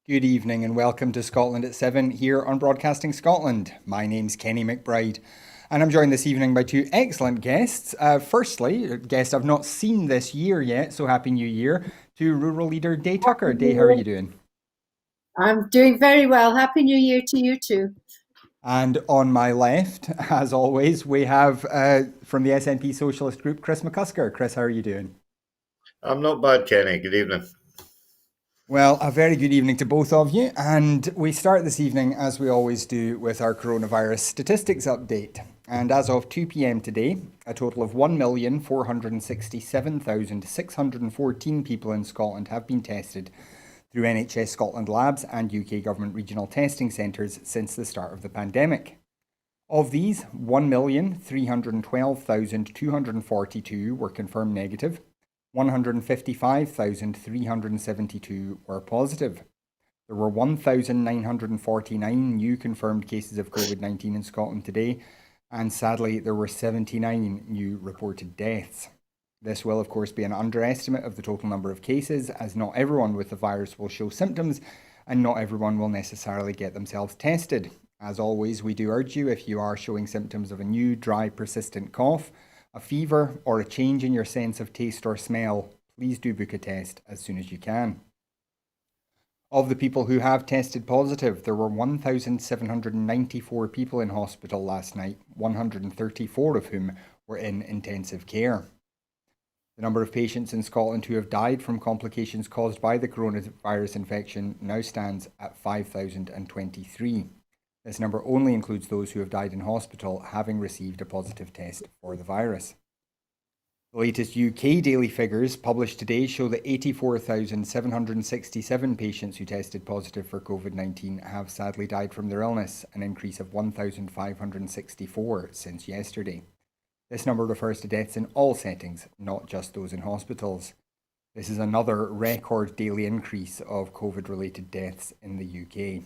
Good evening and welcome to Scotland at 7 here on Broadcasting Scotland. My name's Kenny McBride and I'm joined this evening by two excellent guests. Firstly, a guest I've not seen this year yet, so Happy New Year, to Rural Leader Daye Tucker. Daye, how are you doing? I'm doing very well. Happy New Year to you too. And on my left, as always, we have from the SNP Socialist Group, Chris McCusker. Chris, how are you doing? I'm not bad, Kenny. Good evening. Well, a very good evening to both of you. And we start this evening, as we always do, with our coronavirus statistics update. And as of 2 p.m. today, a total of 1,467,614 people in Scotland have been tested through NHS Scotland labs and UK government regional testing centres since the start of the pandemic. Of these, 1,312,242 were confirmed negative, 155,372 were positive. There were 1,949 new confirmed cases of COVID-19 in Scotland today, and sadly, there were 79 new reported deaths. This will, of course, be an underestimate of the total number of cases, as not everyone with the virus will show symptoms, and not everyone will necessarily get themselves tested. As always, we do urge you, if you are showing symptoms of a new, dry, persistent cough, a fever, or a change in your sense of taste or smell, please do book a test as soon as you can. Of the people who have tested positive, there were 1,794 people in hospital last night, 134 of whom were in intensive care. The number of patients in Scotland who have died from complications caused by the coronavirus infection now stands at 5,023. This number only includes those who have died in hospital having received a positive test for the virus. The latest UK daily figures published today show that 84,767 patients who tested positive for COVID-19 have sadly died from their illness, an increase of 1,564 since yesterday. This number refers to deaths in all settings, not just those in hospitals. This is another record daily increase of COVID-related deaths in the UK.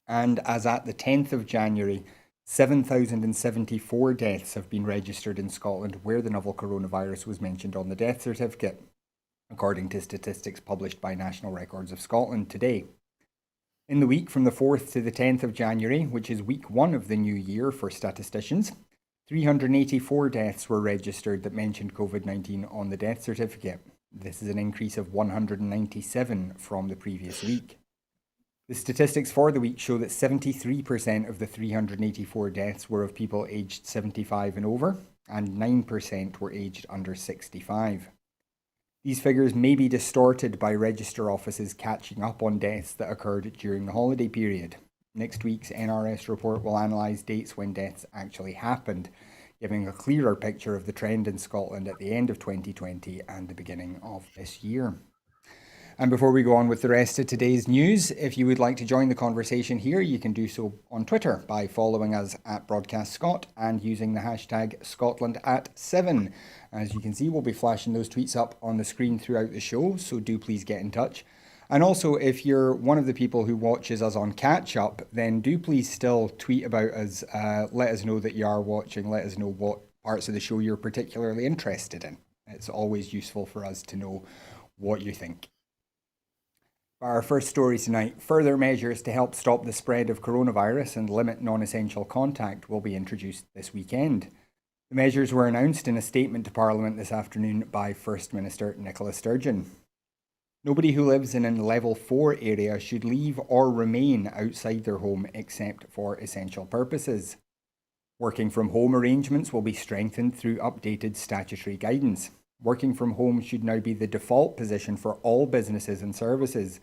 And as at the 10th of January, 7,074 deaths have been registered in Scotland where the novel coronavirus was mentioned on the death certificate, according to statistics published by National Records of Scotland today. In the week from the 4th to the 10th of January, which is week 1 of the new year for statisticians, 384 deaths were registered that mentioned COVID-19 on the death certificate. This is an increase of 197 from the previous week. The statistics for the week show that 73% of the 384 deaths were of people aged 75 and over, and 9% were aged under 65. These figures may be distorted by register offices catching up on deaths that occurred during the holiday period. Next week's NRS report will analyse dates when deaths actually happened, giving a clearer picture of the trend in Scotland at the end of 2020 and the beginning of this year. And before we go on with the rest of today's news, if you would like to join the conversation here, you can do so on Twitter by following us at Broadcast Scot and using the hashtag Scotland at 7. As you can see, we'll be flashing those tweets up on the screen throughout the show, so do please get in touch. And also, if you're one of the people who watches us on catch up, then do please still tweet about us. Let us know that you are watching. Let us know what parts of the show you're particularly interested in. It's always useful for us to know what you think. For our first story tonight, further measures to help stop the spread of coronavirus and limit non-essential contact will be introduced this weekend. The measures were announced in a statement to Parliament this afternoon by First Minister Nicola Sturgeon. Nobody who lives in a level 4 area should leave or remain outside their home except for essential purposes. Working from home arrangements will be strengthened through updated statutory guidance. Working from home should now be the default position for all businesses and services,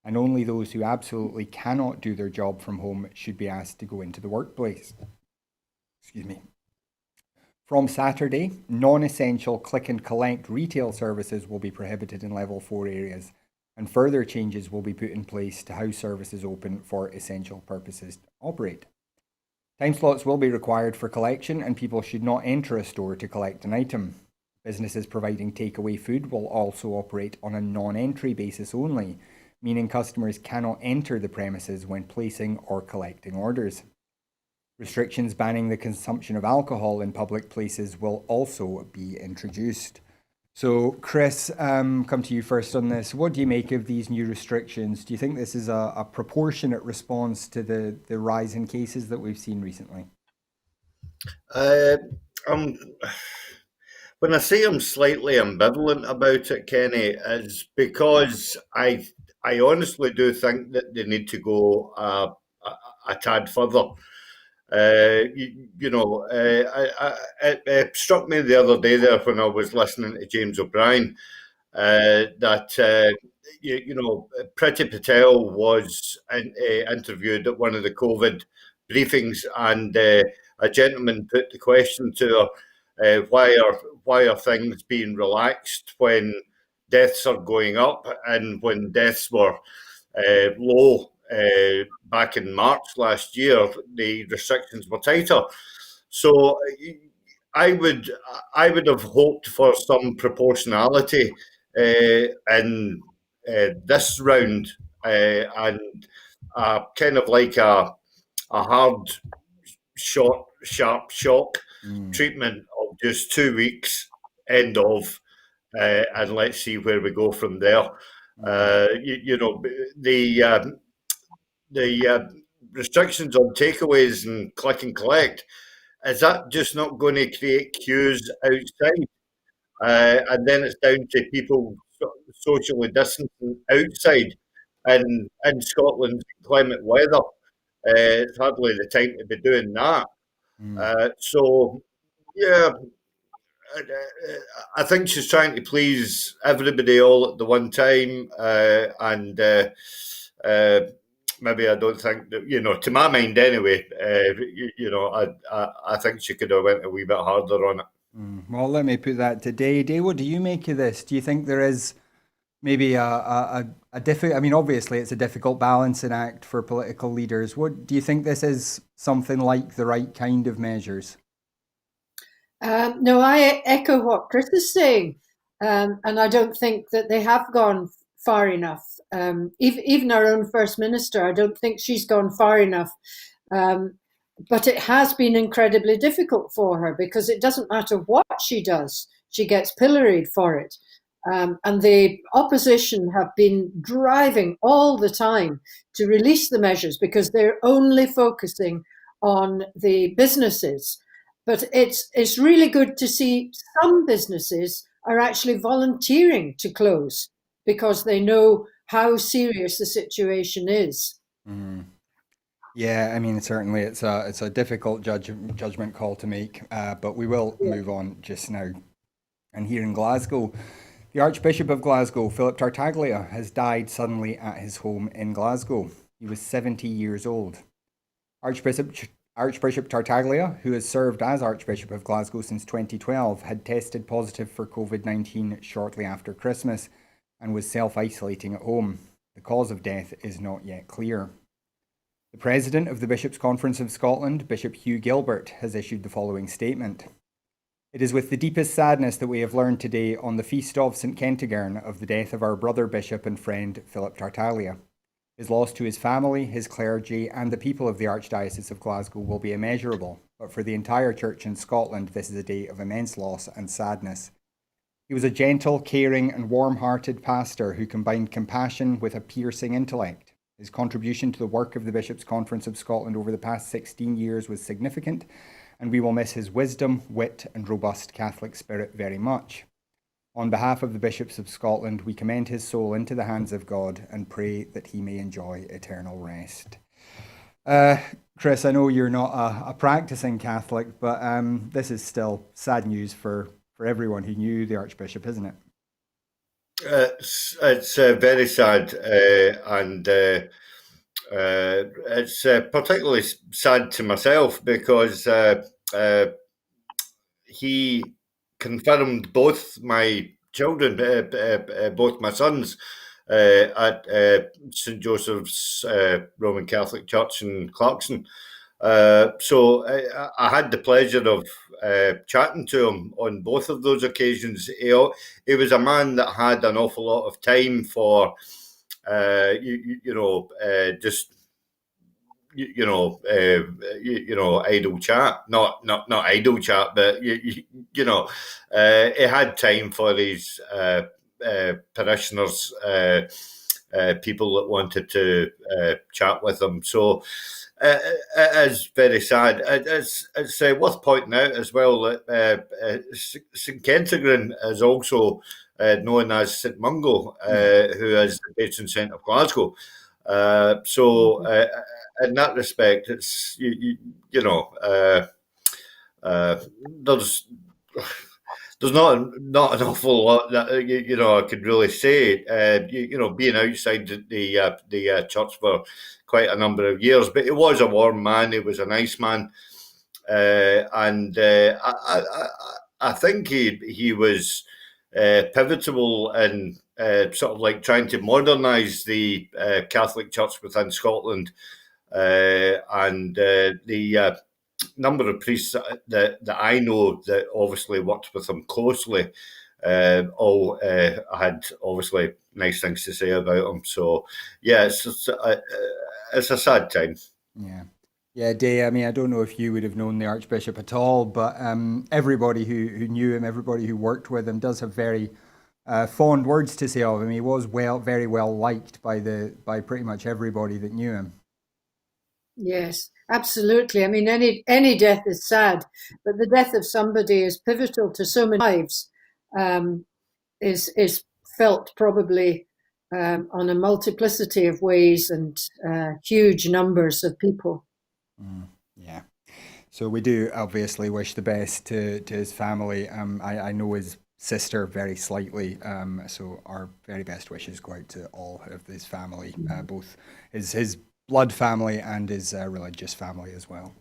and only those who absolutely cannot do their job from home should be asked to go into the workplace. From Saturday, non-essential click and collect retail services will be prohibited in level 4 areas, and further changes will be put in place to how services open for essential purposes operate. Time slots will be required for collection, and people should not enter a store to collect an item. Businesses providing takeaway food will also operate on a non-entry basis only, meaning customers cannot enter the premises when placing or collecting orders. Restrictions banning the consumption of alcohol in public places will also be introduced. So, Chris, come to you first on this. What do you make of these new restrictions? Do you think this is a proportionate response to the rise in cases that we've seen recently? Uh, I'm, when I say I'm slightly ambivalent about it, Kenny, it's because I honestly do think that they need to go a tad further. It struck me the other day there when I was listening to James O'Brien that Priti Patel was interviewed at one of the COVID briefings, and a gentleman put the question to her, why are things being relaxed when deaths are going up, and when deaths were low back in March last year, the restrictions were tighter. So I would I would have hoped for some proportionality in this round, and kind of like a hard, short, sharp shock Mm, treatment of just 2 weeks, end of, and let's see where we go from there. mm, The restrictions on takeaways and click and collect, is that just not going to create queues outside? And then it's down to people socially distancing outside. And in Scotland's inclement weather, it's hardly the time to be doing that. mm. So, yeah, I think she's trying to please everybody all at the one time. And maybe I don't think that, to my mind anyway, I think she could have went a wee bit harder on it. Well, let me put that to Daye. Daye, what do you make of this? Do you think there is maybe a difficult, I mean, obviously it's a difficult balancing act for political leaders. What do you think this is something like the right kind of measures? No, I echo what Chris is saying, and I don't think that they have gone far enough. Even our own First Minister, I don't think she's gone far enough. Um, but it has been incredibly difficult for her because it doesn't matter what she does, she gets pilloried for it. And the opposition have been driving all the time to release the measures because they're only focusing on the businesses. But it's really good to see some businesses are actually volunteering to close because they know how serious the situation is. Mm. Yeah, I mean, certainly it's a difficult judgment call to make, but we will move on just now. And here in Glasgow, the Archbishop of Glasgow, Philip Tartaglia, has died suddenly at his home in Glasgow. He was 70 years old. Archbishop Archbishop Tartaglia, who has served as Archbishop of Glasgow since 2012, had tested positive for COVID-19 shortly after Christmas and was self-isolating at home. The cause of death is not yet clear. The President of the Bishops' Conference of Scotland, Bishop Hugh Gilbert, has issued the following statement. It is with the deepest sadness that we have learned today on the feast of St Kentigern of the death of our brother bishop and friend Philip Tartaglia. His loss to his family, his clergy, and the people of the Archdiocese of Glasgow will be immeasurable, but for the entire Church in Scotland, this is a day of immense loss and sadness. He was a gentle, caring, and warm-hearted pastor who combined compassion with a piercing intellect. His contribution to the work of the Bishops' Conference of Scotland over the past 16 years was significant, and we will miss his wisdom, wit, and robust Catholic spirit very much. On behalf of the Bishops of Scotland, we commend his soul into the hands of God and pray that he may enjoy eternal rest. Chris, I know you're not a practicing Catholic, but this is still sad news for everyone who knew the Archbishop, isn't it? It's very sad, and it's particularly sad to myself because he confirmed both my children, both my sons, at St Joseph's Roman Catholic Church in Clarkson. So I had the pleasure of chatting to him on both of those occasions. He was a man that had an awful lot of time for, just idle chat. Not idle chat, but he had time for his parishioners, people that wanted to chat with him. So it is very sad. It's worth pointing out as well that St Kentigern is also known as St Mungo, who is the patron saint of Glasgow. So in that respect, it's there's not an awful lot that I could really say. Being outside the church for quite a number of years, but he was a warm man. He was a nice man, and I think he was pivotal in sort of like trying to modernise the Catholic Church within Scotland, and the number of priests that I know that obviously worked with him closely all had obviously nice things to say about him. So yeah, it's a sad time. Yeah, Daye, I mean, I don't know if you would have known the Archbishop at all, but everybody who knew him, everybody who worked with him does have very fond words to say of him. He was very well liked by pretty much everybody that knew him. Yes, absolutely. I mean, any death is sad, but the death of somebody is pivotal to so many lives. Is felt probably on a multiplicity of ways and huge numbers of people. Yeah. So we do obviously wish the best to his family. I know his sister very slightly, so our very best wishes go out to all of his family, both his blood family and his religious family as well.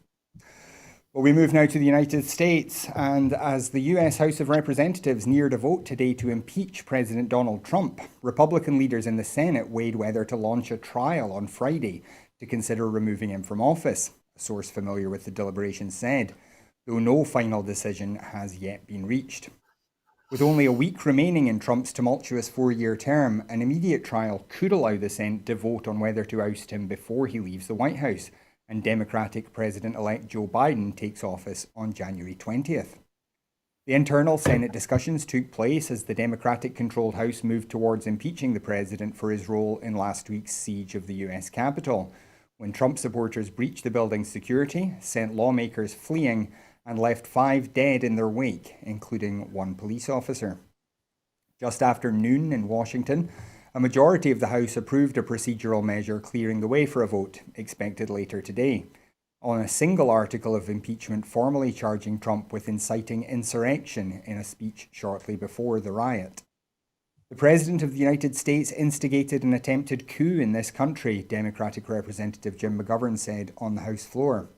Well, we move now to the United States, and as the US House of Representatives neared a vote today to impeach President Donald Trump, Republican leaders in the Senate weighed whether to launch a trial on Friday to consider removing him from office, a source familiar with the deliberations said, though no final decision has yet been reached. With only a week remaining in Trump's tumultuous 4-year term, an immediate trial could allow the Senate to vote on whether to oust him before he leaves the White House and Democratic President-elect Joe Biden takes office on January 20th. The internal Senate discussions took place as the Democratic-controlled House moved towards impeaching the president for his role in last week's siege of the US Capitol, when Trump supporters breached the building's security, sent lawmakers fleeing, and left 5 dead in their wake, including 1 police officer. Just after noon in Washington, a majority of the House approved a procedural measure clearing the way for a vote, expected later today, on a single article of impeachment formally charging Trump with inciting insurrection in a speech shortly before the riot. The President of the United States instigated an attempted coup in this country, Democratic Representative Jim McGovern said on the House floor.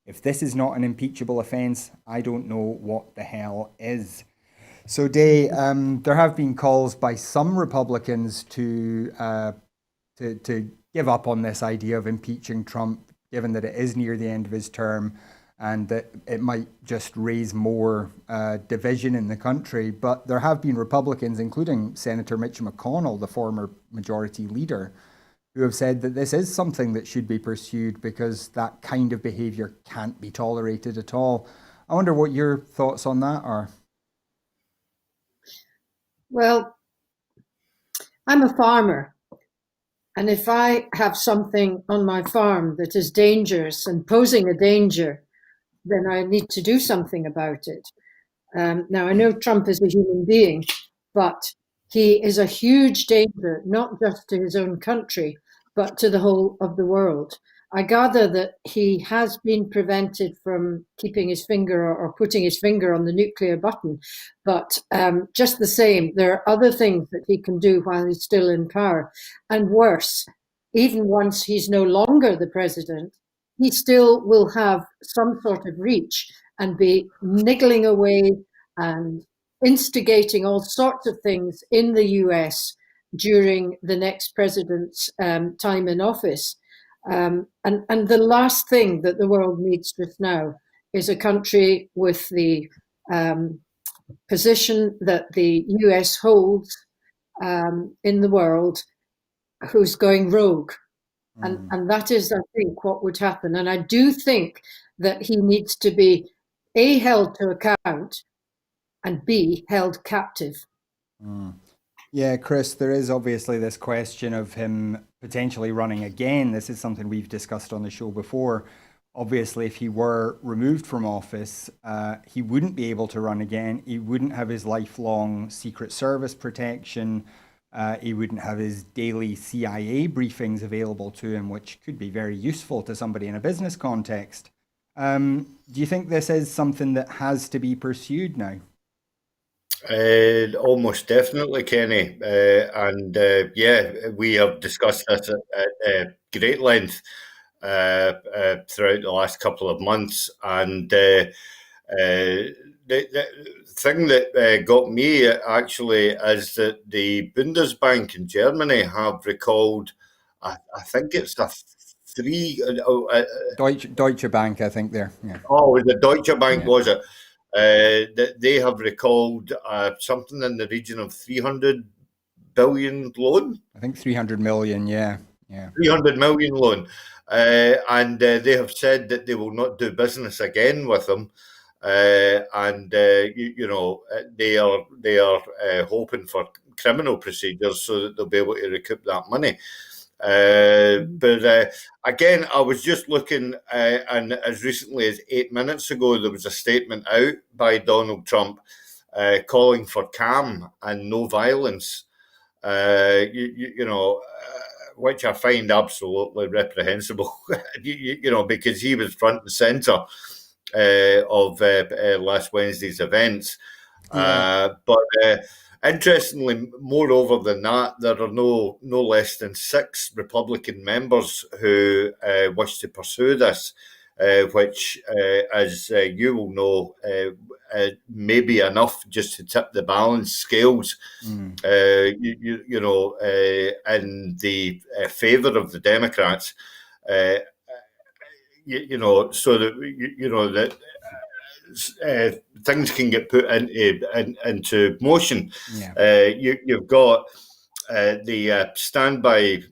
If this is not an impeachable offence, I don't know what the hell is. So, Daye, there have been calls by some Republicans to give up on this idea of impeaching Trump, given that it is near the end of his term and that it might just raise more division in the country. But there have been Republicans, including Senator Mitch McConnell, the former majority leader, who have said that this is something that should be pursued because that kind of behaviour can't be tolerated at all. I wonder what your thoughts on that are. Well, I'm a farmer, and if I have something on my farm that is dangerous and posing a danger, then I need to do something about it. Now, I know Trump is a human being, but he is a huge danger, not just to his own country, but to the whole of the world. I gather that he has been prevented from keeping his finger or putting his finger on the nuclear button. But just the same, there are other things that he can do while he's still in power. And worse, even once he's no longer the president, he still will have some sort of reach and be niggling away and instigating all sorts of things in the US during the next president's time in office. And the last thing that the world needs just now is a country with the position that the US holds in the world who's going rogue. And that is, I think, what would happen. And I do think that he needs to be A, held to account, and B, held captive. Yeah, Chris, there is obviously this question of him potentially running again. This is something we've discussed on the show before. Obviously, if he were removed from office, he wouldn't be able to run again. He wouldn't have his lifelong Secret Service protection. He wouldn't have his daily CIA briefings available to him, which could be very useful to somebody in a business context. Do you think this is something that has to be pursued now? Almost definitely, Kenny. Yeah, we have discussed this at great length throughout the last couple of months. And the thing that got me actually is that the Bundesbank in Germany have recalled, I think it's a three. Deutsche Bank, I think there. Yeah. Oh, the Deutsche Bank, Yeah. was it? That they have recalled something in the region of 300 billion loan. I think 300 million. Yeah. 300 million loan. And they have said that they will not do business again with them. They are hoping for criminal procedures so that they'll be able to recoup that money. But again, I was just looking, and as recently as 8 minutes ago, there was a statement out by Donald Trump calling for calm and no violence. Which I find absolutely reprehensible. Because he was front and centre of last Wednesday's events. Yeah. But interestingly, moreover than that, there are no less than 6 Republican members who wish to pursue this, which, as you will know, may be enough just to tip the balance scales, in the favour of the Democrats. So that things can get put into motion. Yeah. You've got the standby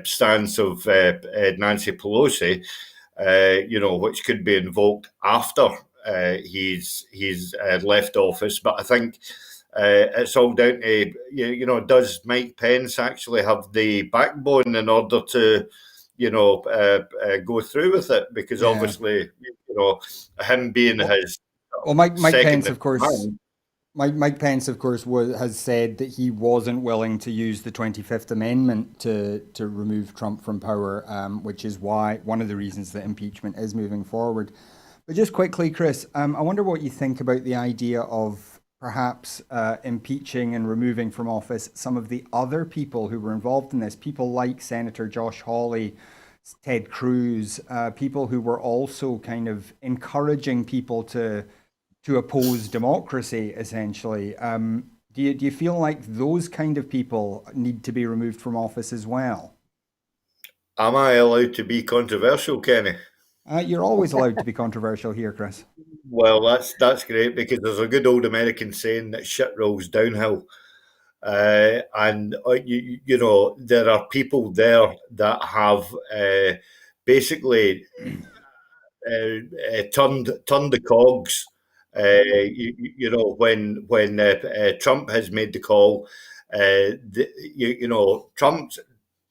stance of Nancy Pelosi, which could be invoked after he's left office. But I think it's all down to, does Mike Pence actually have the backbone in order to go through with it? Because obviously, him being his Mike Pence, of course. man, Mike Pence, of course, has said that he wasn't willing to use the 25th Amendment to remove Trump from power, which is one of the reasons that impeachment is moving forward. But just quickly, Chris, I wonder what you think about the idea of perhaps impeaching and removing from office some of the other people who were involved in this, people like Senator Josh Hawley, Ted Cruz, people who were also kind of encouraging people to oppose democracy, essentially. Do you feel like those kind of people need to be removed from office as well? Am I allowed to be controversial, Kenny? You're always allowed to be controversial here, Chris. Well, that's great, because there's a good old American saying that shit rolls downhill. There are people there that have basically turned the cogs. When Trump has made the call,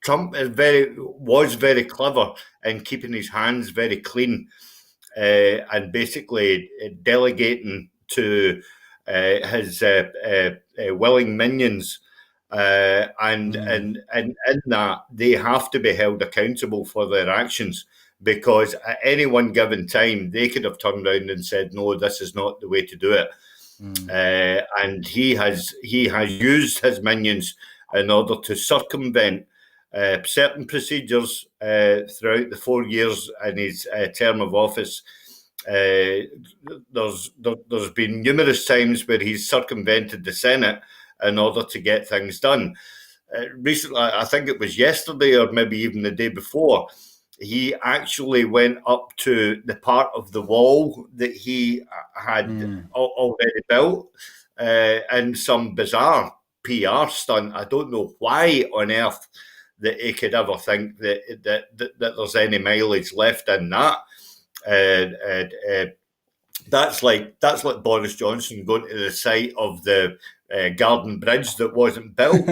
Trump was very clever in keeping his hands very clean, and basically delegating to his willing minions, and in that they have to be held accountable for their actions, because at any one given time they could have turned around and said, no, this is not the way to do it. And he has used his minions in order to circumvent certain procedures throughout the 4 years in his term of office. There's been numerous times where he's circumvented the Senate in order to get things done. Recently, I think it was yesterday or maybe even the day before, he actually went up to the part of the wall that he had already built in some bizarre PR stunt. I don't know why on earth that he could ever think that there's any mileage left in that. That's like Boris Johnson going to the site of the Garden Bridge that wasn't built.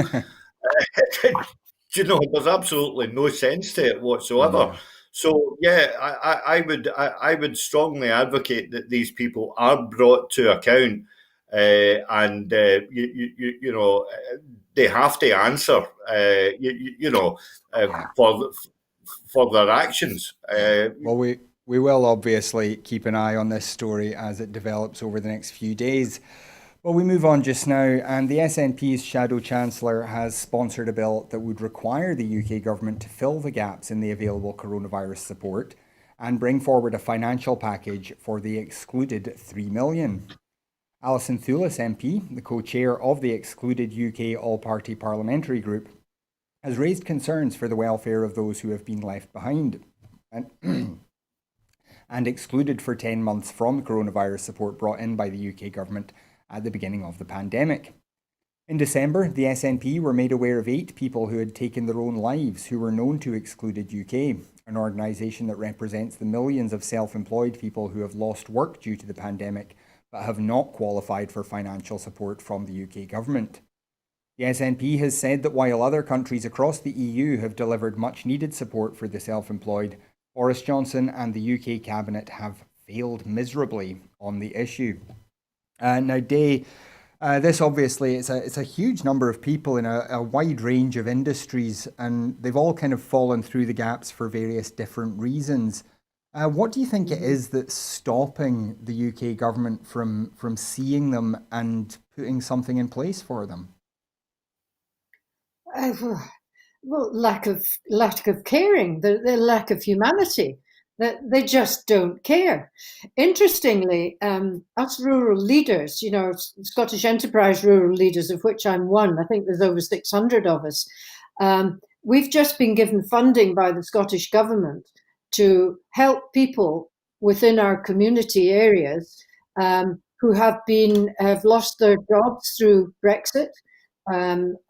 There's absolutely no sense to it whatsoever. Yeah. So yeah, I would strongly advocate that these people are brought to account, and they have to answer, for their actions. Well, we will obviously keep an eye on this story as it develops over the next few days. Well, we move on just now, and the SNP's Shadow Chancellor has sponsored a bill that would require the UK government to fill the gaps in the available coronavirus support and bring forward a financial package for the excluded 3 million. Alison Thewlis MP, the co-chair of the excluded UK all-party parliamentary group, has raised concerns for the welfare of those who have been left behind and excluded for 10 months from coronavirus support brought in by the UK government at the beginning of the pandemic. In December, the SNP were made aware of 8 people who had taken their own lives who were known to Excluded UK, an organisation that represents the millions of self-employed people who have lost work due to the pandemic but have not qualified for financial support from the UK government. The SNP has said that while other countries across the EU have delivered much needed support for the self-employed, Boris Johnson and the UK Cabinet have failed miserably on the issue. Now, Daye, this obviously it's a huge number of people in a wide range of industries, and they've all kind of fallen through the gaps for various different reasons. What do you think it is that's stopping the UK government from seeing them and putting something in place for them? Well, lack of caring, the lack of humanity. That they just don't care. Interestingly, us rural leaders, Scottish Enterprise rural leaders, of which I'm one, I think there's over 600 of us, we've just been given funding by the Scottish Government to help people within our community areas who have lost their jobs through Brexit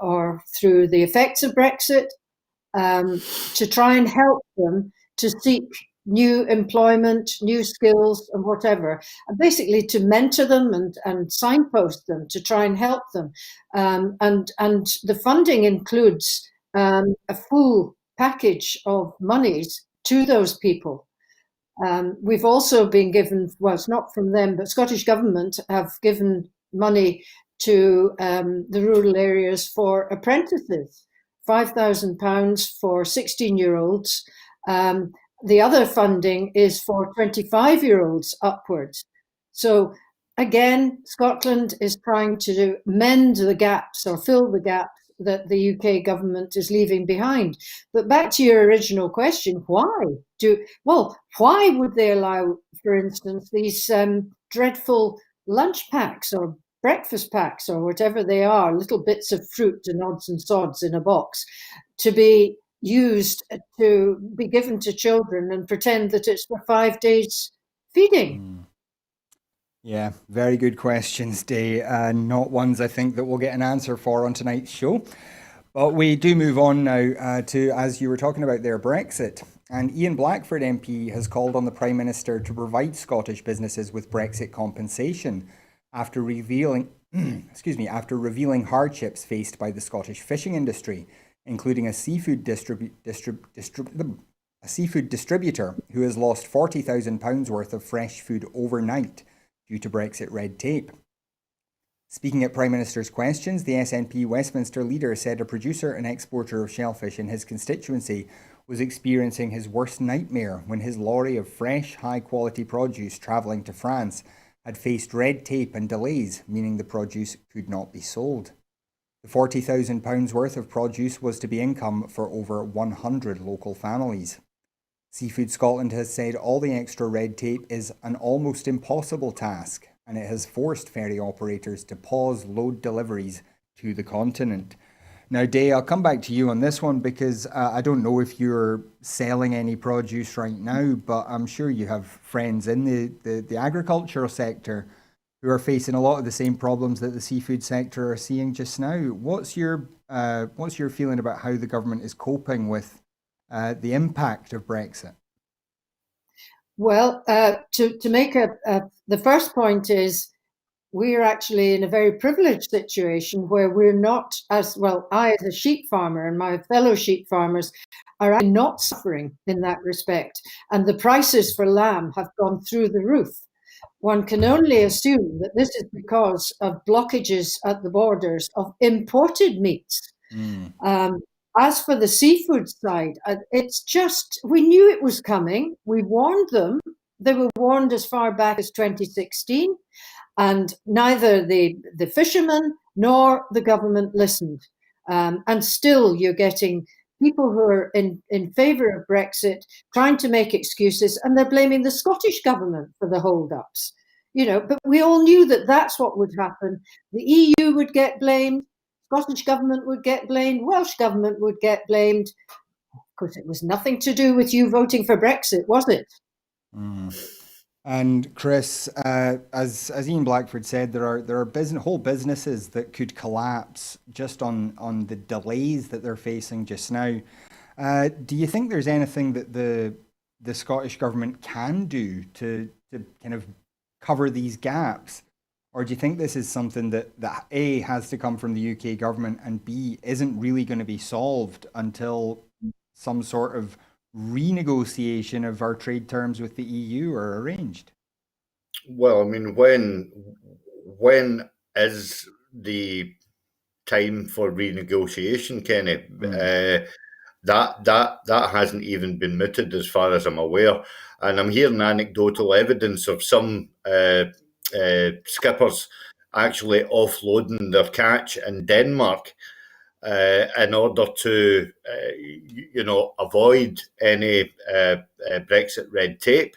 or through the effects of Brexit, to try and help them to seek new employment, new skills, and whatever, and basically to mentor them and signpost them to try and help them. And the funding includes a full package of monies to those people. We've also been given, well, it's not from them, but Scottish Government have given money to the rural areas for apprentices, £5,000 for 16-year-olds. The other funding is for 25-year-olds upwards. So again, Scotland is trying to mend the gaps or fill the gaps that the UK government is leaving behind. But back to your original question, why would they allow, for instance, these dreadful lunch packs or breakfast packs or whatever they are, little bits of fruit and odds and sods in a box, to be used to be given to children and pretend that it's for 5 days feeding? Yeah, very good questions, Daye. Not ones I think that we'll get an answer for on tonight's show. But we do move on now to, as you were talking about there, Brexit. And Ian Blackford MP has called on the Prime Minister to provide Scottish businesses with Brexit compensation after revealing hardships faced by the Scottish fishing industry, including a seafood distributor who has lost £40,000 worth of fresh food overnight due to Brexit red tape. Speaking at Prime Minister's questions, the SNP Westminster leader said a producer and exporter of shellfish in his constituency was experiencing his worst nightmare when his lorry of fresh, high-quality produce travelling to France had faced red tape and delays, meaning the produce could not be sold. The £40,000 worth of produce was to be income for over 100 local families. Seafood Scotland has said all the extra red tape is an almost impossible task, and it has forced ferry operators to pause load deliveries to the continent. Now, Daye, I'll come back to you on this one because I don't know if you're selling any produce right now, but I'm sure you have friends in the agricultural sector. who are facing a lot of the same problems that the seafood sector are seeing just now. What's your feeling about how the government is coping with the impact of Brexit? Well, to make the first point is we're actually in a very privileged situation where we're not as well. I, as a sheep farmer, and my fellow sheep farmers are actually not suffering in that respect, and the prices for lamb have gone through the roof. One can only assume that this is because of blockages at the borders of imported meats. As for the seafood side, it's just, we knew it was coming. We warned them. They were warned as far back as 2016, and neither the fishermen nor the government listened. And still you're getting people who are in favour of Brexit trying to make excuses, and they're blaming the Scottish government for the hold-ups. But we all knew that that's what would happen. The EU would get blamed, Scottish government would get blamed, Welsh government would get blamed. Of course, it was nothing to do with you voting for Brexit, was it? And Chris, as Ian Blackford said, there are whole businesses that could collapse just on the delays that they're facing just now. Do you think there's anything that the Scottish government can do to kind of cover these gaps? Or do you think this is something that A, has to come from the UK government, and B, isn't really going to be solved until some sort of renegotiation of our trade terms with the EU are arranged? Well, I mean, when is the time for renegotiation, Kenny? That hasn't even been mooted as far as I'm aware, and I'm hearing anecdotal evidence of some skippers actually offloading their catch in Denmark in order to, avoid any Brexit red tape,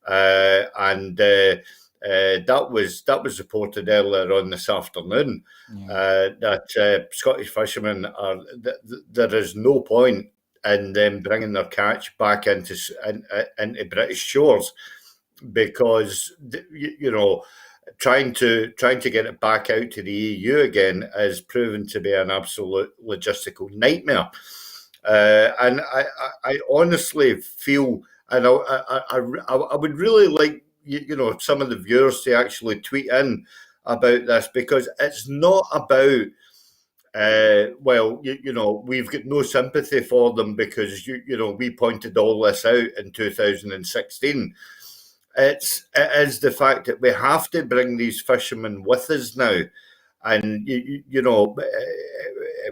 and that was reported earlier on this afternoon. That Scottish fishermen there is no point in them bringing their catch back into British shores, because trying to get it back out to the EU again has proven to be an absolute logistical nightmare. And I honestly feel, and I would really like some of the viewers to actually tweet in about this, because it's not about we've got no sympathy for them because we pointed all this out in 2016. It is the fact that we have to bring these fishermen with us now, and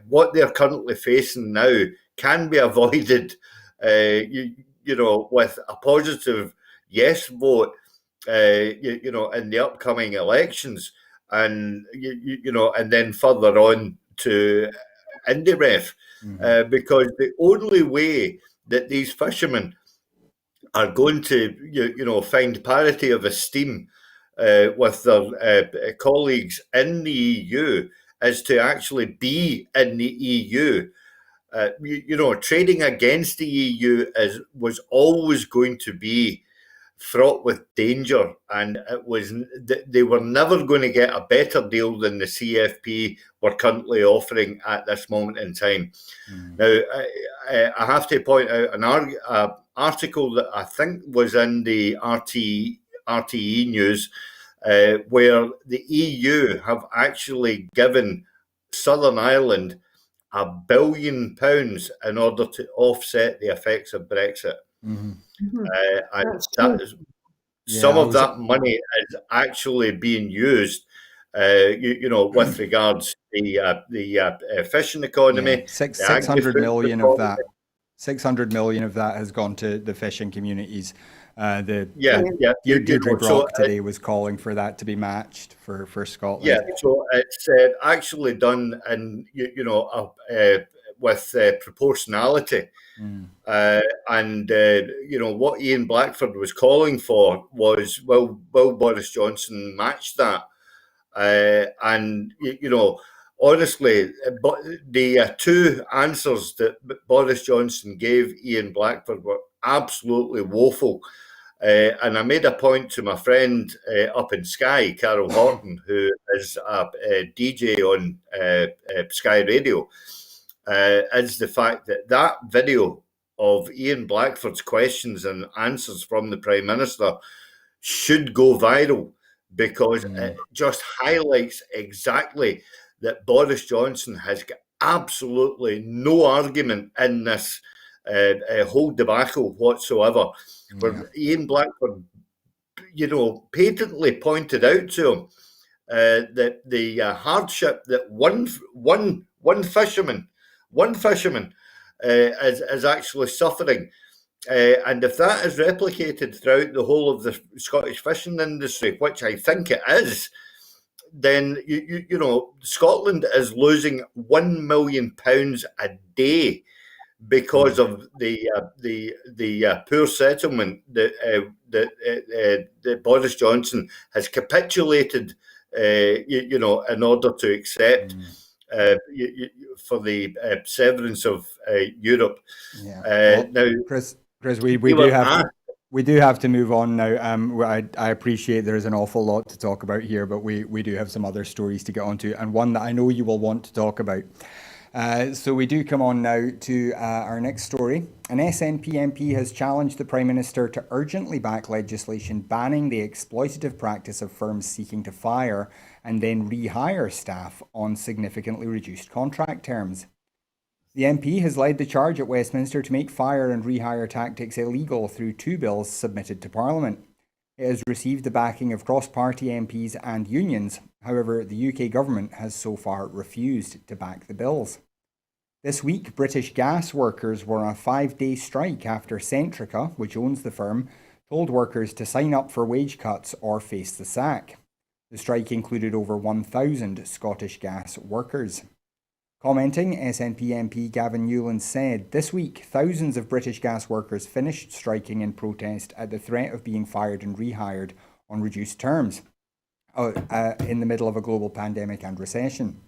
what they're currently facing now can be avoided, with a positive yes vote, in the upcoming elections, and and then further on to IndyRef, because the only way that these fishermen are going to, find parity of esteem with their colleagues in the EU is to actually be in the EU. Trading against the EU was always going to be fraught with danger, and they were never going to get a better deal than the CFP were currently offering at this moment in time. Now, I have to point out an article that I think was in the RTE news, where the EU have actually given Southern Ireland £1 billion in order to offset the effects of Brexit. And some of that money is actually being used, with regards to the fishing economy. 600 million of that. 600 million of that has gone to the fishing communities. Deirdre Brock today was calling for that to be matched for Scotland. Yeah, so it's actually done in with proportionality, and what Ian Blackford was calling for was, will Boris Johnson match that? And honestly, but the two answers that Boris Johnson gave Ian Blackford were absolutely woeful. And I made a point to my friend up in Skye, Carol Horton, who is a DJ on Sky Radio, is the fact that that video of Ian Blackford's questions and answers from the Prime Minister should go viral, because it just highlights exactly that Boris Johnson has got absolutely no argument in this whole debacle whatsoever. Where Ian Blackford, patently pointed out to him that the hardship that one fisherman is actually suffering. And if that is replicated throughout the whole of the Scottish fishing industry, which I think it is, then Scotland is losing £1 million a day because of the poor settlement that Boris Johnson has capitulated, in order to accept for the severance of Europe. Now, Chris, we do have to move on now. I appreciate there's an awful lot to talk about here, but we do have some other stories to get onto, and one that I know you will want to talk about. So we do come on now to our next story. An SNP MP has challenged the Prime Minister to urgently back legislation banning the exploitative practice of firms seeking to fire and then rehire staff on significantly reduced contract terms. The MP has led the charge at Westminster to make fire and rehire tactics illegal through 2 bills submitted to Parliament. It has received the backing of cross-party MPs and unions. However, the UK government has so far refused to back the bills. This week, British gas workers were on a 5-day strike after Centrica, which owns the firm, told workers to sign up for wage cuts or face the sack. The strike included over 1,000 Scottish gas workers. Commenting, SNP MP Gavin Newland said, "This week, thousands of British gas workers finished striking in protest at the threat of being fired and rehired on reduced terms in the middle of a global pandemic and recession."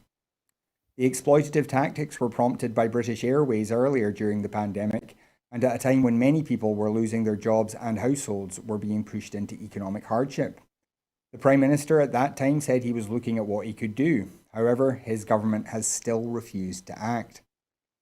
The exploitative tactics were prompted by British Airways earlier during the pandemic, and at a time when many people were losing their jobs and households were being pushed into economic hardship. The Prime Minister at that time said he was looking at what he could do. However, his government has still refused to act.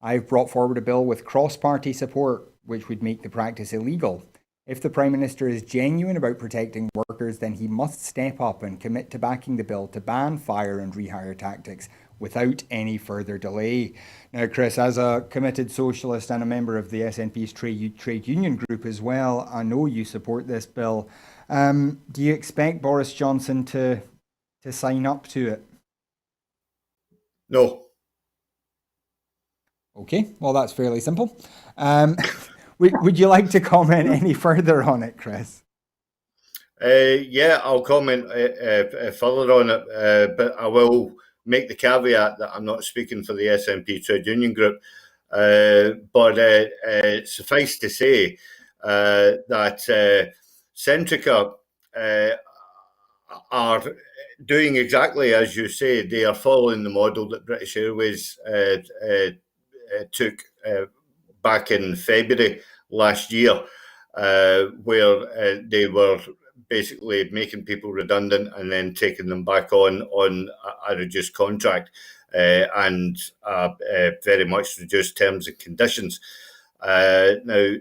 I've brought forward a bill with cross-party support, which would make the practice illegal. If the Prime Minister is genuine about protecting workers, then he must step up and commit to backing the bill to ban fire and rehire tactics without any further delay. Now, Chris, as a committed socialist and a member of the SNP's trade union group as well, I know you support this bill. Do you expect Boris Johnson to sign up to it? No. Okay, well, that's fairly simple. Would you like to comment any further on it, Chris? Yeah, I'll comment further on it, but I will make the caveat that I'm not speaking for the SNP trade union group. But suffice to say that Centrica are doing exactly as you say. They are following the model that British Airways took back in February last year, where they were basically making people redundant and then taking them back on a reduced contract and very much reduced terms and conditions. Now,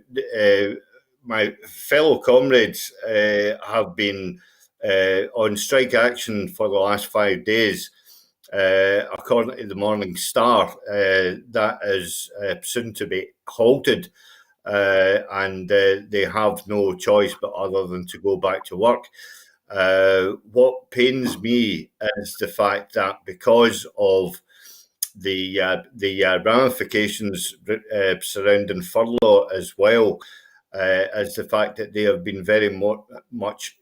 my fellow comrades have been on strike action for the last 5 days. According to the Morning Star, that is soon to be halted, and they have no choice but other than to go back to work. What pains me is the fact that because of the ramifications surrounding furlough, as well as the fact that they have been very much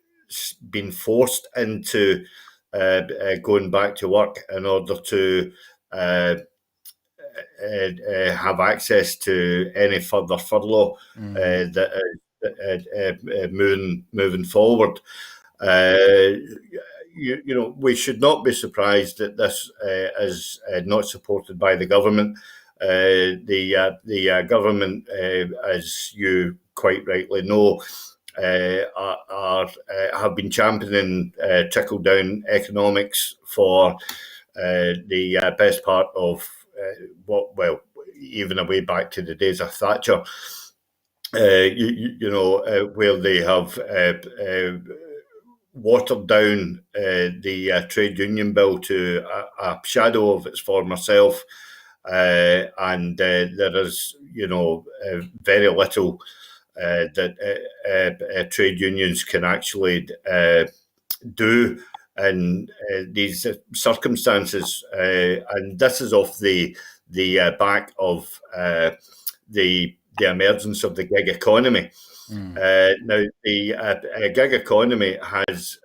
been forced into going back to work in order to have access to any further furlough that moving forward. We should not be surprised that this is not supported by the government. The government, as you quite rightly know, have been championing trickle down economics for the best part of even a way back to the days of Thatcher. Where they have watered down the trade union bill to a shadow of its former self, and there is, very little that trade unions can actually do in these circumstances, and this is off the back of the emergence of the gig economy. Now, the gig economy has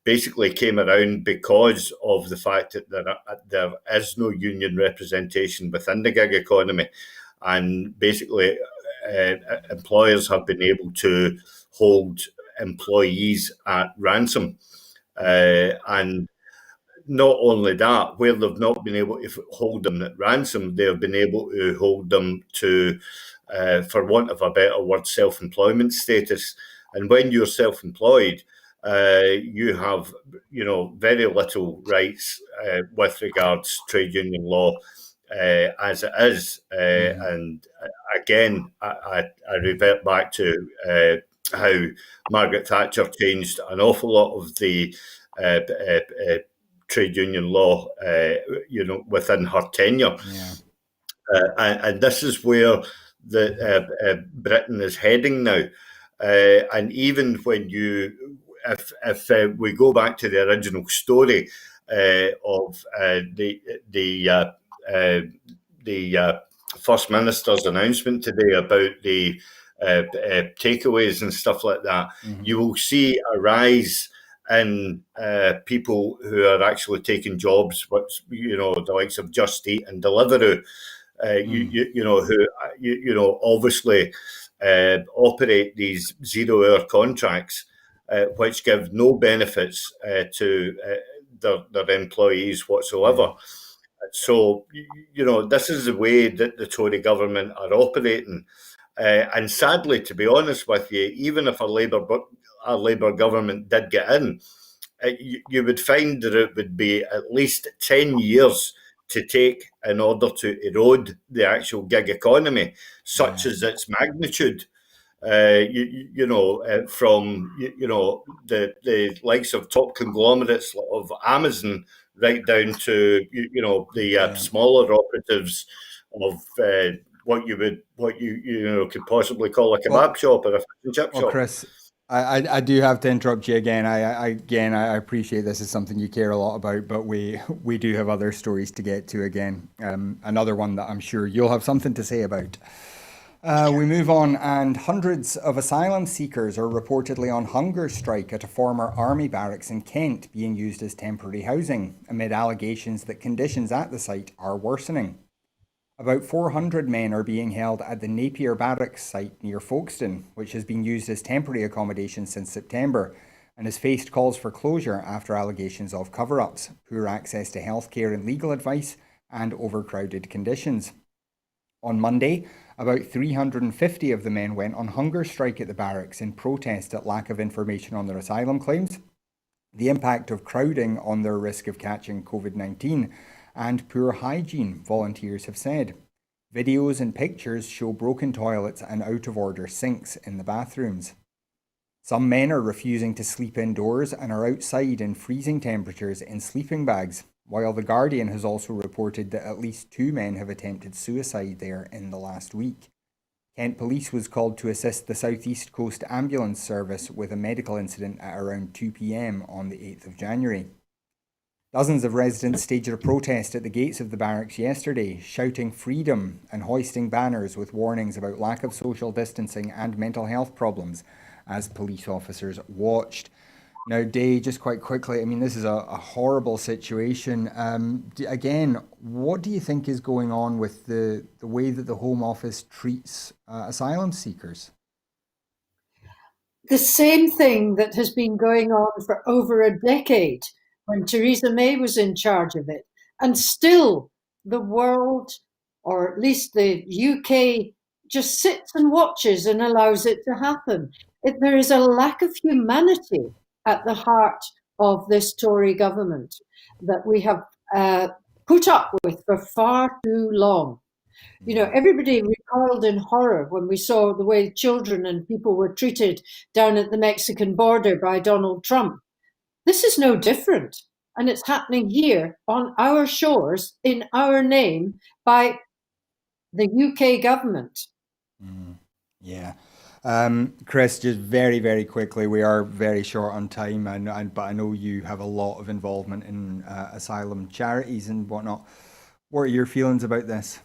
basically came around because of the fact that there is no union representation within the gig economy, and basically employers have been able to hold employees at ransom. And not only that, where they've not been able to hold them at ransom, they've been able to hold them to, for want of a better word, self-employment status. And when you're self-employed, you have, very little rights with regards to trade union law as it is. And again, I revert back to how Margaret Thatcher changed an awful lot of the trade union law, within her tenure. And this is where Britain is heading now. And even when if we go back to the original story of the First Minister's announcement today about the takeaways and stuff like that, you will see a rise in people who are actually taking jobs, which, the likes of Just Eat and Deliveroo, who obviously operate these 0-hour contracts, which give no benefits to their employees whatsoever. So, this is the way that the Tory government are operating. And sadly, to be honest with you, even if a Labour government did get in, you would find that it would be at least 10 years to take in order to erode the actual gig economy, such as its magnitude. From the likes of top conglomerates of Amazon right down to the smaller operatives of what you could possibly call a kebab shop or a fish and chip shop. Chris, I do have to interrupt you again. I appreciate this is something you care a lot about, but we do have other stories to get to again. Another one that I'm sure you'll have something to say about. We move on, and hundreds of asylum seekers are reportedly on hunger strike at a former army barracks in Kent, being used as temporary housing, amid allegations that conditions at the site are worsening. About 400 men are being held at the Napier Barracks site near Folkestone, which has been used as temporary accommodation since September and has faced calls for closure after allegations of cover-ups, poor access to healthcare and legal advice, and overcrowded conditions. On Monday, about 350 of the men went on hunger strike at the barracks in protest at lack of information on their asylum claims, the impact of crowding on their risk of catching COVID-19, and poor hygiene, volunteers have said. Videos and pictures show broken toilets and out-of-order sinks in the bathrooms. Some men are refusing to sleep indoors and are outside in freezing temperatures in sleeping bags, while The Guardian has also reported that at least 2 men have attempted suicide there in the last week. Kent Police was called to assist the South East Coast Ambulance Service with a medical incident at around 2 p.m. on the 8th of January. Dozens of residents staged a protest at the gates of the barracks yesterday, shouting freedom and hoisting banners with warnings about lack of social distancing and mental health problems as police officers watched. Now, Daye, just quite quickly, I mean, this is a horrible situation. Again, what do you think is going on with the way that the Home Office treats asylum seekers? The same thing that has been going on for over a decade when Theresa May was in charge of it. And still the world, or at least the UK, just sits and watches and allows it to happen. there is a lack of humanity at the heart of this Tory government that we have put up with for far too long. You know, everybody recoiled in horror when we saw the way children and people were treated down at the Mexican border by Donald Trump. This is no different. And it's happening here on our shores in our name by the UK government. Yeah. Chris, just very, very quickly, we are very short on time, but I know you have a lot of involvement in asylum charities and whatnot. What are your feelings about this?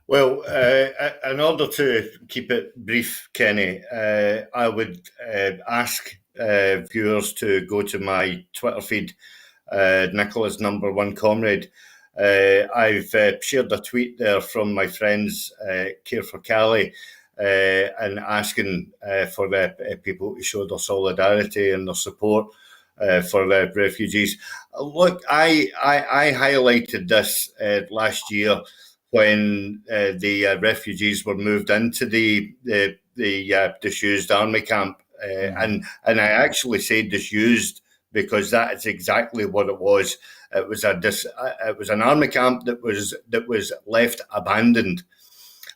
Well, in order to keep it brief, Kenny, I would ask viewers to go to my Twitter feed, Nicola's #1 comrade. I've shared a tweet there from my friends Care for Cali and asking for people to show their solidarity and their support for refugees. Look, I highlighted this last year when the refugees were moved into the disused army camp, and I actually say disused because that is exactly what it was. It was an army camp that was left abandoned,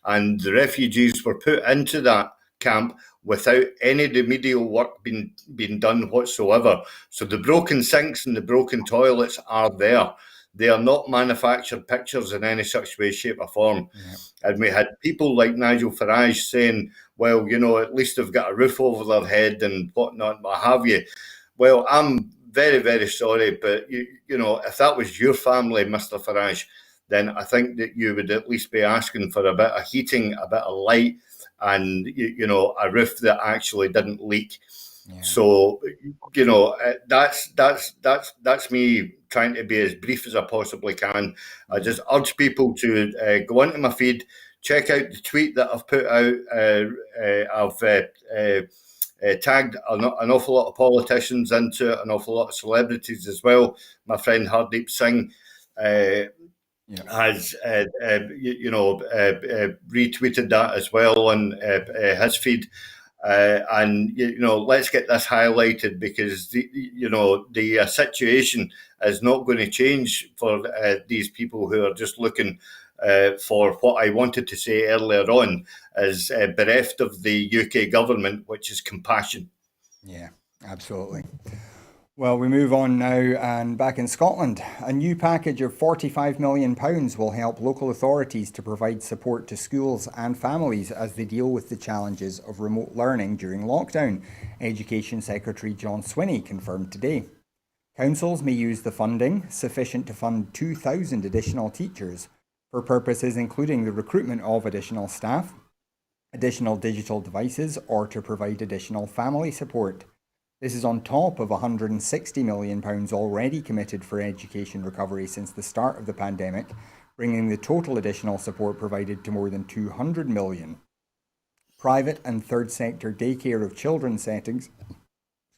and the refugees were put into that camp without any remedial work being done whatsoever. So the broken sinks and the broken toilets are there. They are not manufactured pictures in any such way, shape or form. Yeah. And we had people like Nigel Farage saying, well, you know, at least they've got a roof over their head and whatnot, what have you. Well, I'm very, very sorry, but, you know, if that was your family, Mr. Farage, then I think that you would at least be asking for a bit of heating, a bit of light, and, you know, a roof that actually didn't leak. Yeah. So, you know, that's me trying to be as brief as I possibly can. I just urge people to go onto my feed, check out the tweet that I've put out. I've tagged an awful lot of politicians into it, an awful lot of celebrities as well. My friend Hardeep Singh has, retweeted that as well on his feed. And, you know, let's get this highlighted because, the situation is not going to change for these people who are just looking for what I wanted to say earlier on is bereft of the UK government, which is compassion. Yeah, absolutely. Well, we move on now, and back in Scotland, a new package of £45 million will help local authorities to provide support to schools and families as they deal with the challenges of remote learning during lockdown, Education Secretary John Swinney confirmed today. Councils may use the funding, sufficient to fund 2,000 additional teachers, for purposes including the recruitment of additional staff, additional digital devices, or to provide additional family support. This is on top of £160 million already committed for education recovery since the start of the pandemic, bringing the total additional support provided to more than £200 million. Private and third sector daycare of children settings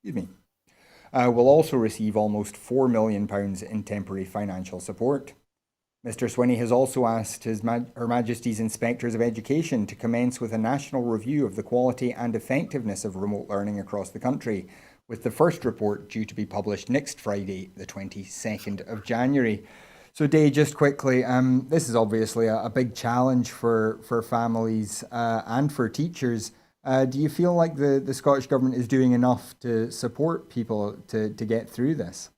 will also receive almost £4 million in temporary financial support. Mr. Swinney has also asked Her Majesty's Inspectors of Education to commence with a national review of the quality and effectiveness of remote learning across the country, with the first report due to be published next Friday, the 22nd of January. So, Daye, just quickly, this is obviously a big challenge for families and for teachers. Do you feel like the Scottish Government is doing enough to support people to get through this?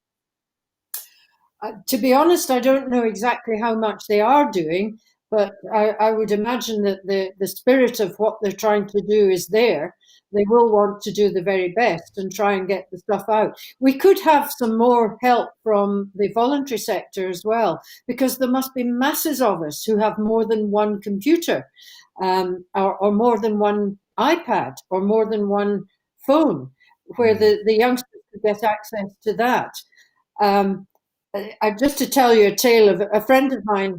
To be honest, I don't know exactly how much they are doing, but I would imagine that the spirit of what they're trying to do is there. They will want to do the very best and try and get the stuff out. We could have some more help from the voluntary sector as well, because there must be masses of us who have more than one computer, or more than one iPad, or more than one phone, where the youngsters could get access to that. Just to tell you a tale of a friend of mine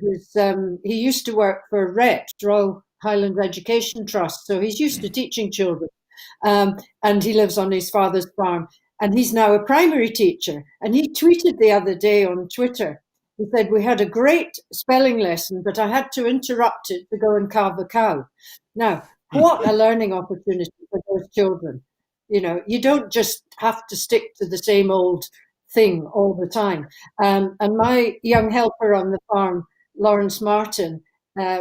he used to work for RET, Royal Highland Education Trust, so he's used to teaching children, and he lives on his father's farm, and he's now a primary teacher, and he tweeted the other day on Twitter. He said, "We had a great spelling lesson, but I had to interrupt it to go and calve a cow." Now, What a learning opportunity for those children. You don't just have to stick to the same old thing all the time. And my young helper on the farm, Lawrence Martin,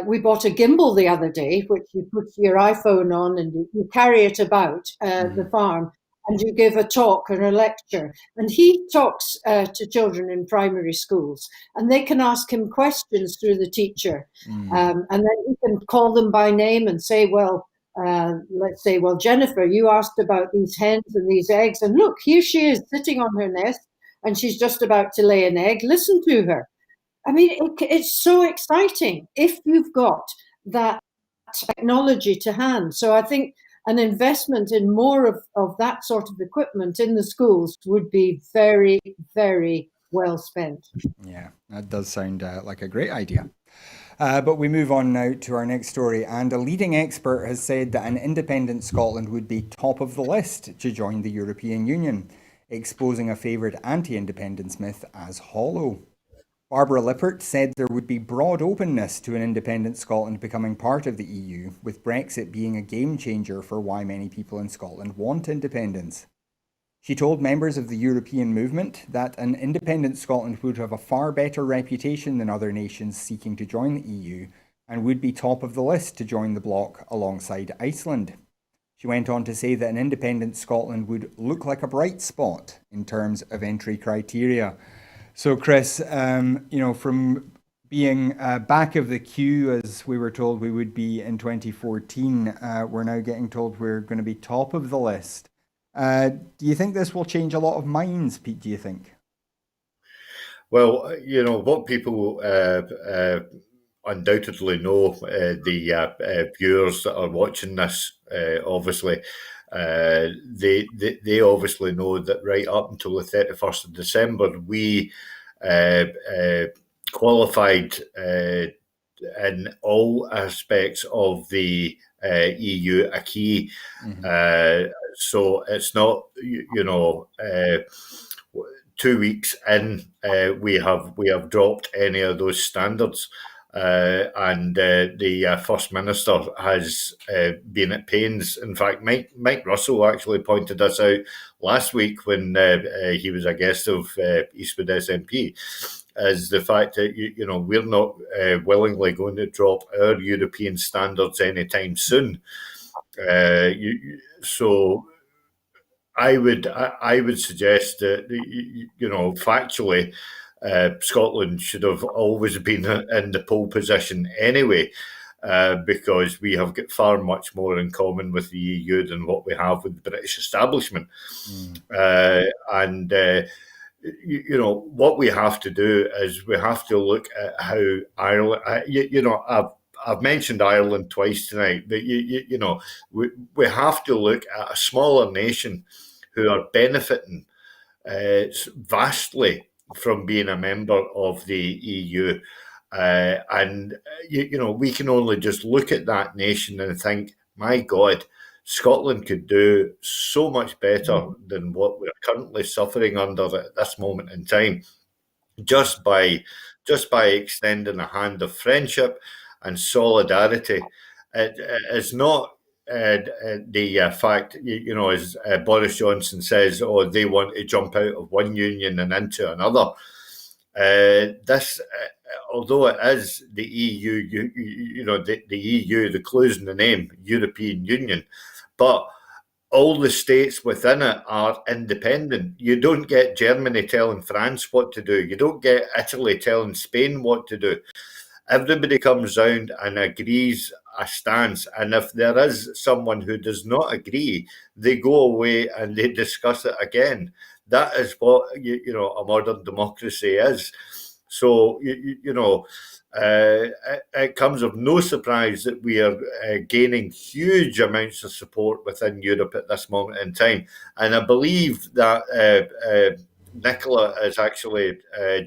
we bought a gimbal the other day, which you put your iPhone on and you carry it about the farm, and you give a talk or a lecture. And he talks to children in primary schools, and they can ask him questions through the teacher. And then he can call them by name and say, well, let's say, well, Jennifer, you asked about these hens and these eggs, and look, here she is sitting on her nest, and she's just about to lay an egg. Listen to her. I mean, it's so exciting if you've got that technology to hand. So I think an investment in more of that sort of equipment in the schools would be very, very well spent. Yeah, that does sound like a great idea. But we move on now to our next story, and a leading expert has said that an independent Scotland would be top of the list to join the European Union, exposing a favoured anti-independence myth as hollow. Barbara Lippert said there would be broad openness to an independent Scotland becoming part of the EU, with Brexit being a game changer for why many people in Scotland want independence. She told members of the European movement that an independent Scotland would have a far better reputation than other nations seeking to join the EU and would be top of the list to join the bloc alongside Iceland. She went on to say that an independent Scotland would look like a bright spot in terms of entry criteria. So, Chris, from being back of the queue, as we were told we would be in 2014, we're now getting told we're going to be top of the list. Do you think this will change a lot of minds, Pete, do you think? Well, what people undoubtedly know, the viewers that are watching this, obviously, they obviously know that right up until the 31st of December, we qualified in all aspects of the EU acquis. So it's not, 2 weeks in, we have dropped any of those standards. And the First Minister has been at pains. In fact, Mike Russell actually pointed this out last week when he was a guest of Eastwood SNP, is the fact that we're not willingly going to drop our European standards anytime soon. So I would suggest that factually, Scotland should have always been in the pole position anyway, because we have got far much more in common with the EU than what we have with the British establishment. What we have to do is we have to look at how Ireland. I've mentioned Ireland twice tonight, but we have to look at a smaller nation who are benefiting vastly from being a member of the EU. And we can only just look at that nation and think, my God, Scotland could do so much better than what we're currently suffering under at this moment in time, just by extending a hand of friendship and solidarity. It is not the fact, as Boris Johnson says, they want to jump out of one union and into another. Although it is the EU, the EU, the clue's in the name, European Union, but all the states within it are independent. You don't get Germany telling France what to do. You don't get Italy telling Spain what to do. Everybody comes round and agrees a stance. And if there is someone who does not agree, they go away and they discuss it again. That is what, a modern democracy is. So, it comes of no surprise that we are gaining huge amounts of support within Europe at this moment in time. And I believe that Nicola is actually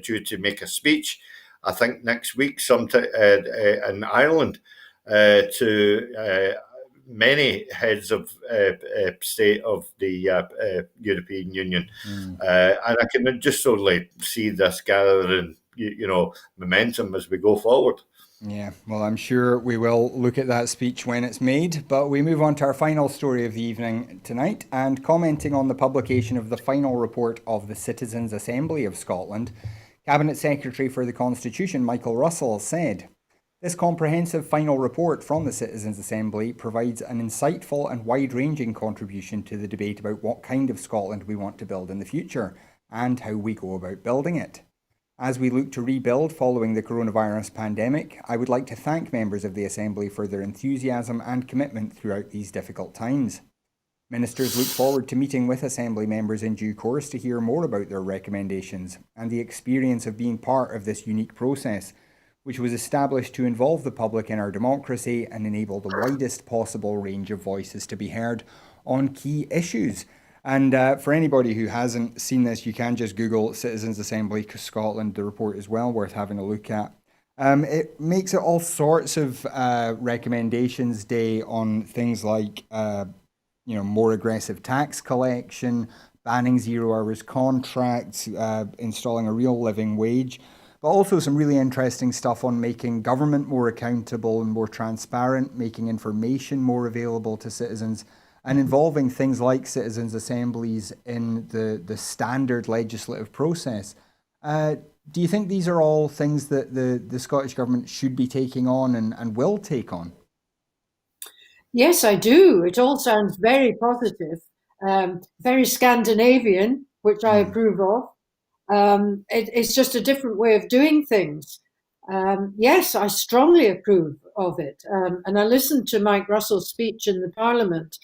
due to make a speech, I think next week, sometime in Ireland, to many heads of state of the European Union. And I can just sort of see this gathering, momentum as we go forward. Yeah, well, I'm sure we will look at that speech when it's made, but we move on to our final story of the evening tonight, and commenting on the publication of the final report of the Citizens' Assembly of Scotland, Cabinet Secretary for the Constitution, Michael Russell, said, "This comprehensive final report from the Citizens' Assembly provides an insightful and wide-ranging contribution to the debate about what kind of Scotland we want to build in the future, and how we go about building it. As we look to rebuild following the coronavirus pandemic, I would like to thank members of the Assembly for their enthusiasm and commitment throughout these difficult times. Ministers look forward to meeting with Assembly members in due course to hear more about their recommendations and the experience of being part of this unique process, which was established to involve the public in our democracy and enable the widest possible range of voices to be heard on key issues." And for anybody who hasn't seen this, you can just Google Citizens Assembly Scotland. The report is well worth having a look at. It makes it all sorts of recommendations, Daye, on things like more aggressive tax collection, banning 0 hours contracts, installing a real living wage, but also some really interesting stuff on making government more accountable and more transparent, making information more available to citizens, and involving things like citizens' assemblies in the standard legislative process. Do you think these are all things that the Scottish Government should be taking on and will take on? Yes, I do. It all sounds very positive, very Scandinavian, which I Mm, approve of. It's just a different way of doing things. Yes, I strongly approve of it. And I listened to Mike Russell's speech in the Parliament,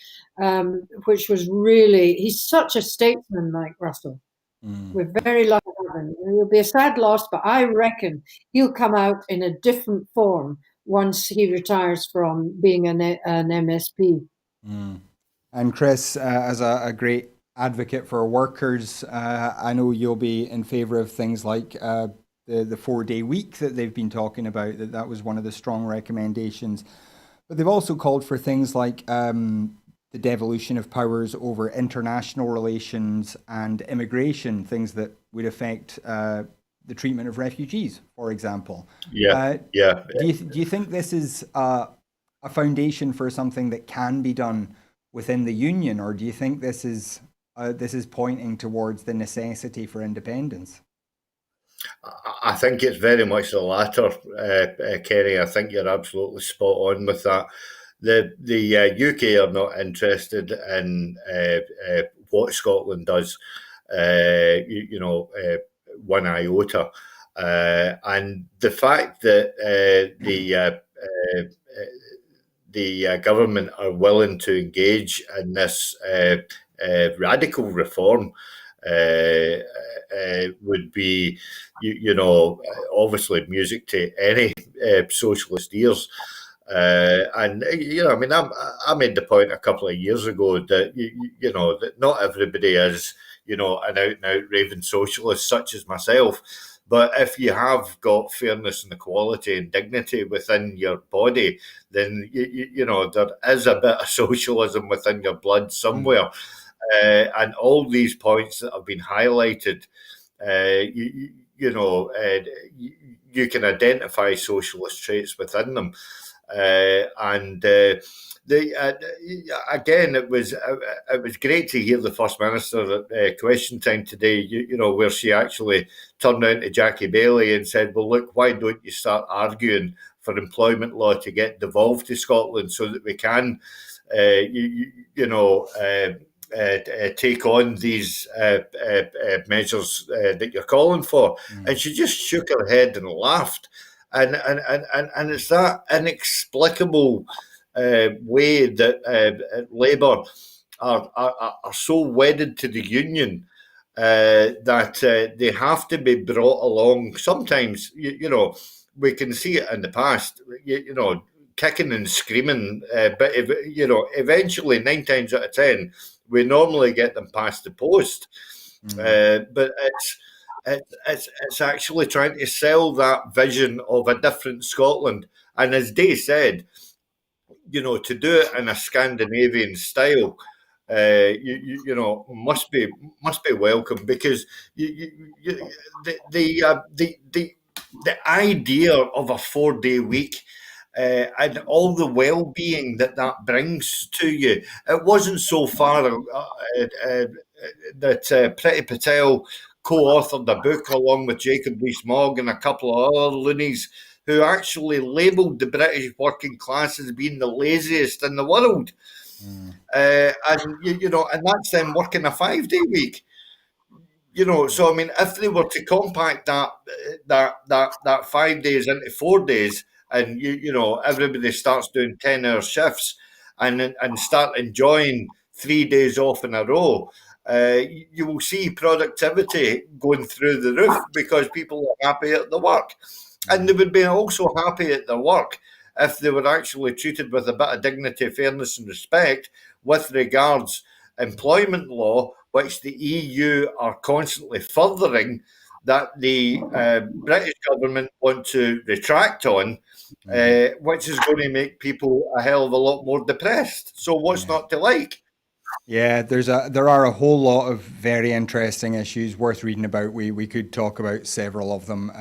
which was really, he's such a statesman, Mike Russell. mm. We're very lucky to have him. It'll be a sad loss, but I reckon he'll come out in a different form once he retires from being an MSP. Mm. And Chris, as a great advocate for workers, I know you'll be in favour of things like the 4-day week that they've been talking about. That was one of the strong recommendations. But they've also called for things like the devolution of powers over international relations and immigration, things that would affect the treatment of refugees, for example. Yeah, Uh, yeah. do you think this is a foundation for something that can be done within the union, or do you think this is pointing towards the necessity for independence? I think it's very much the latter, Kenny. I think you're absolutely spot on with that. The UK are not interested in what Scotland does, one iota. And the fact that the government are willing to engage in this radical reform would be, obviously music to any socialist ears. I mean, I made the point a couple of years ago that that not everybody is an out and out raving socialist such as myself. But if you have got fairness and equality and dignity within your body, then there is a bit of socialism within your blood Mm, somewhere. And all these points that have been highlighted, you can identify socialist traits within them. And the again, it was great to hear the First Minister at Question Time today. Where she actually turned around to Jackie Baillie and said, "Well, look, why don't you start arguing for employment law to get devolved to Scotland so that we can, take on these measures that you're calling for?" And mm, she just shook her head and laughed. And it's that inexplicable way that Labour are so wedded to the union that they have to be brought along. Sometimes, we can see it in the past, kicking and screaming, but eventually 9 times out of 10, we normally get them past the post. mm. But it's actually trying to sell that vision of a different Scotland. And as Day said, to do it in a Scandinavian style, must be welcome, because the the idea of a 4-day week and all the well-being that brings to you. It wasn't so far that Priti Patel co-authored a book along with Jacob Rees-Mogg and a couple of other loonies who actually labelled the British working class as being the laziest in the world. And and that's them working a 5-day week. So I mean, if they were to compact that 5 days into 4 days, and everybody starts doing 10-hour shifts and start enjoying 3 days off in a row, you will see productivity going through the roof because people are happy at the work, and they would be also happy at their work if they were actually treated with a bit of dignity, fairness, and respect with regards employment law, which the EU are constantly furthering, that the British government want to retract on, which is going to make people a hell of a lot more depressed. So what's not to like? Yeah, there are a whole lot of very interesting issues worth reading about. We could talk about several of them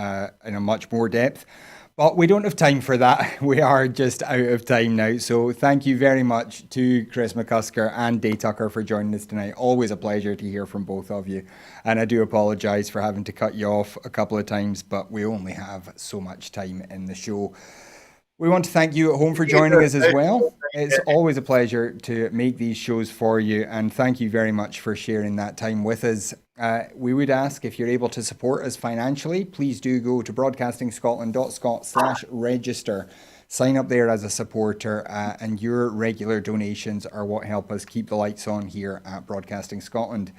in a much more depth, but we don't have time for that. We are just out of time now. So thank you very much to Chris McCusker and Daye Tucker for joining us tonight. Always a pleasure to hear from both of you. And I do apologise for having to cut you off a couple of times, but we only have so much time in the show. We want to thank you at home for joining us as well. It's always a pleasure to make these shows for you, and thank you very much for sharing that time with us. We would ask if you're able to support us financially, please do go to broadcastingscotland.scot/register. Sign up there as a supporter, and your regular donations are what help us keep the lights on here at Broadcasting Scotland.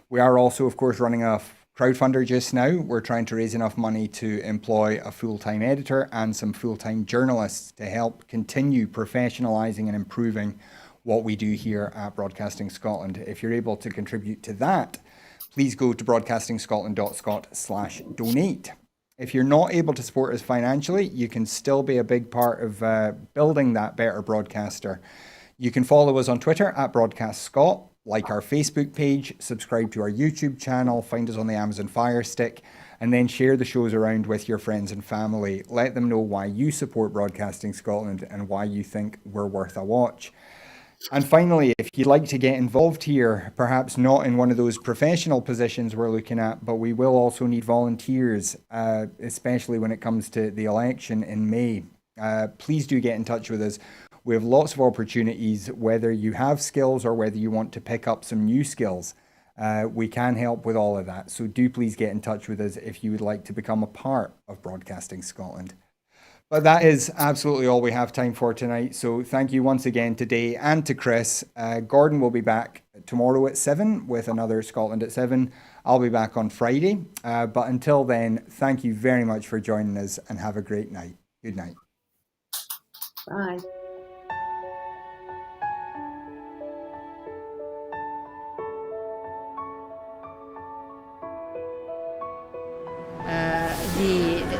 We are also, of course, running a crowdfunder just now. We're trying to raise enough money to employ a full-time editor and some full-time journalists to help continue professionalising and improving what we do here at Broadcasting Scotland. If you're able to contribute to that, please go to broadcastingscotland.scot/donate. If you're not able to support us financially, you can still be a big part of building that better broadcaster. You can follow us on Twitter at BroadcastScot, like our Facebook page, subscribe to our YouTube channel, find us on the Amazon Fire Stick, and then share the shows around with your friends and family. Let them know why you support Broadcasting Scotland and why you think we're worth a watch. And finally, if you'd like to get involved here, perhaps not in one of those professional positions we're looking at, but we will also need volunteers, especially when it comes to the election in May. Please do get in touch with us. We have lots of opportunities, whether you have skills or whether you want to pick up some new skills. We can help with all of that. So do please get in touch with us if you would like to become a part of Broadcasting Scotland. But that is absolutely all we have time for tonight. So thank you once again to Daye and to Chris. Gordon will be back tomorrow at 7 with another Scotland at 7. I'll be back on Friday. But until then, thank you very much for joining us and have a great night. Good night. Bye.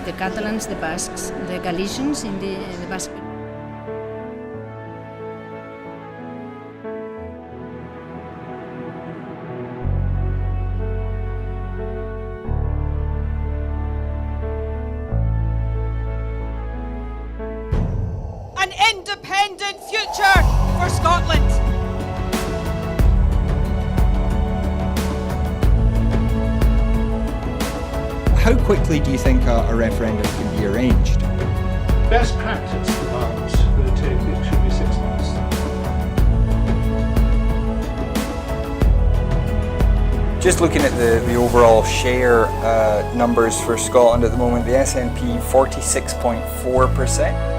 The Catalans, the Basques, the Galicians in the Basque. An independent future for Scotland. How quickly do you think a referendum can be arranged? Best practice demands that it should be 6 months. Just looking at the overall share numbers for Scotland at the moment, the SNP 46.4%.